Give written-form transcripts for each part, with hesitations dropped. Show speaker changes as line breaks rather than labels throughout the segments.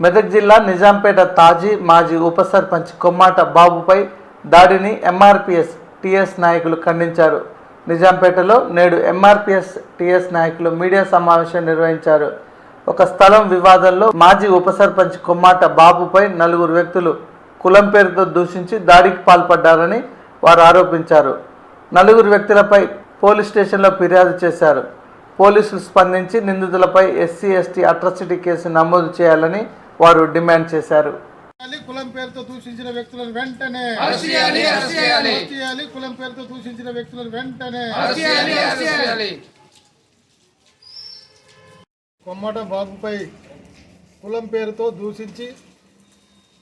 మెదక్ జిల్లా నిజాంపేట తాజీ మాజీ ఉప సర్పంచ్ కొమ్మాట బాబుపై దాడిని ఎంఆర్పీఎస్ టీఎస్ నాయకులు ఖండించారు. నిజాంపేటలో నేడు ఎంఆర్పీఎస్ టీఎస్ నాయకులు మీడియా సమావేశం నిర్వహించారు. ఒక స్థలం వివాదంలో మాజీ ఉప సర్పంచ్ కొమ్మాట బాబుపై 4 వ్యక్తులు కులం పేరుతో దూషించి దాడికి పాల్పడ్డారని వారు ఆరోపించారు. 4 వ్యక్తులపై పోలీస్ స్టేషన్లో ఫిర్యాదు చేశారు. పోలీసులు స్పందించి నిందితులపై ఎస్సీ ఎస్టీ అట్రాసిటీ కేసు నమోదు చేయాలని వారు డిమాండ్ చేశారు.
కులం పేరుతో దూషించిన వ్యక్తులను వెంటనే కులం పేరుతో దూషించిన వ్యక్తులను వెంటనే కొమ్మట బాబుపై కులం పేరుతో దూషించి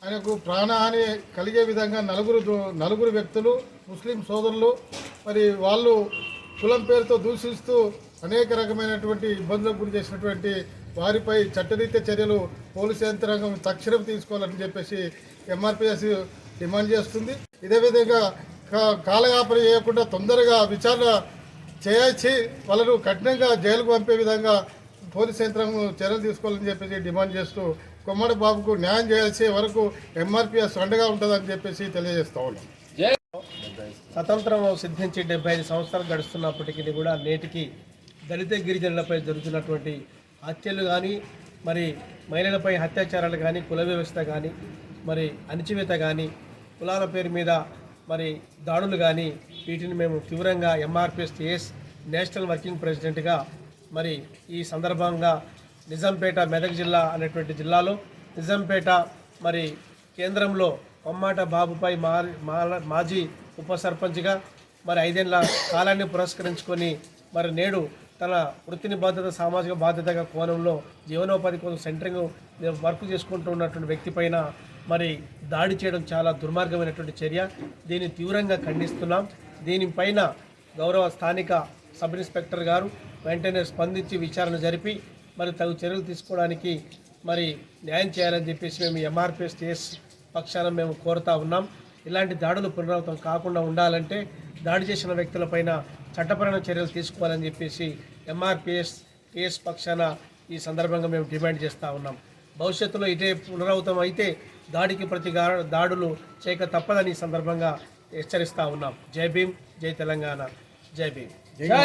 ఆయనకు ప్రాణహాని కలిగే విధంగా నలుగురు వ్యక్తులు ముస్లిం సోదరులు మరి వాళ్ళు కులం పేరుతో దూషిస్తూ అనేక రకమైనటువంటి ఇబ్బందులకు గురి చేసినటువంటి వారిపై చట్టరీత్యా చర్యలు పోలీసు యంత్రాంగం తక్షణం తీసుకోవాలని చెప్పేసి ఎంఆర్పీఎస్ డిమాండ్ చేస్తుంది. ఇదే విధంగా కాలయాపన చేయకుండా తొందరగా విచారణ చేసి వాళ్ళను కఠినంగా జైలుకు పంపే విధంగా పోలీసు యంత్రాంగం చర్యలు తీసుకోవాలని చెప్పేసి డిమాండ్ చేస్తూ కొమ్మట బాబుకు న్యాయం చేసే వరకు ఎంఆర్పీఎస్ అండగా ఉంటుందని చెప్పేసి తెలియజేస్తా ఉన్నాం.
స్వతంత్రం సిద్ధించి 75 సంవత్సరాలు గడుస్తున్నప్పటికీ కూడా నేటికి దళిత గిరిజనులపై జరుగుతున్నటువంటి హత్యలు కానీ మరి మహిళలపై అత్యాచారాలు కానీ కుల వ్యవస్థ కానీ మరి అణచివేత కానీ కులాల పేరు మీద మరి దాడులు కానీ వీటిని మేము తీవ్రంగా ఎంఆర్పీఎస్ టీఎస్ నేషనల్ వర్కింగ్ ప్రెసిడెంట్గా మరి ఈ సందర్భంగా నిజాంపేట మెదక్ జిల్లా అనేటువంటి జిల్లాలో నిజాంపేట మరి కేంద్రంలో కొమ్మాట బాబుపై మాజీ ఉప సర్పంచ్గా మరి 5 ఏళ్ల కాలాన్ని పురస్కరించుకొని మరి నేడు తన వృత్తిని బాధ్యత సామాజిక బాధ్యతగా కోణంలో జీవనోపాధి కోసం సెంటరింగ్ వర్క్ చేసుకుంటూ ఉన్నటువంటి వ్యక్తి పైన మరి దాడి చేయడం చాలా దుర్మార్గమైనటువంటి చర్య. దీన్ని తీవ్రంగా ఖండిస్తున్నాం. దీనిపైన గౌరవ స్థానిక సబ్ ఇన్స్పెక్టర్ గారు వెంటనే స్పందించి విచారణ జరిపి మరి తగు చర్యలు తీసుకోవడానికి మరి న్యాయం చేయాలని చెప్పేసి మేము ఎంఆర్పీఎస్ టీఎస్ పక్షాన మేము కోరుతా ఉన్నాం. ఇలాంటి దాడులు పునరావృతం కాకుండా ఉండాలంటే దాడి చేసిన వ్యక్తులపైన చట్టపరమైన చర్యలు తీసుకోవాలని చెప్పేసి ఎంఆర్పీఎస్ టీఎస్ పక్షాన ఈ సందర్భంగా మేము డిమాండ్ చేస్తూ ఉన్నాం. భవిష్యత్తులో ఇదే పునరావృతం అయితే దాడికి దాడులు చేయక తప్పదని ఈ సందర్భంగా హెచ్చరిస్తూ ఉన్నాం. జై భీమ్, జై తెలంగాణ, జై భీమ్.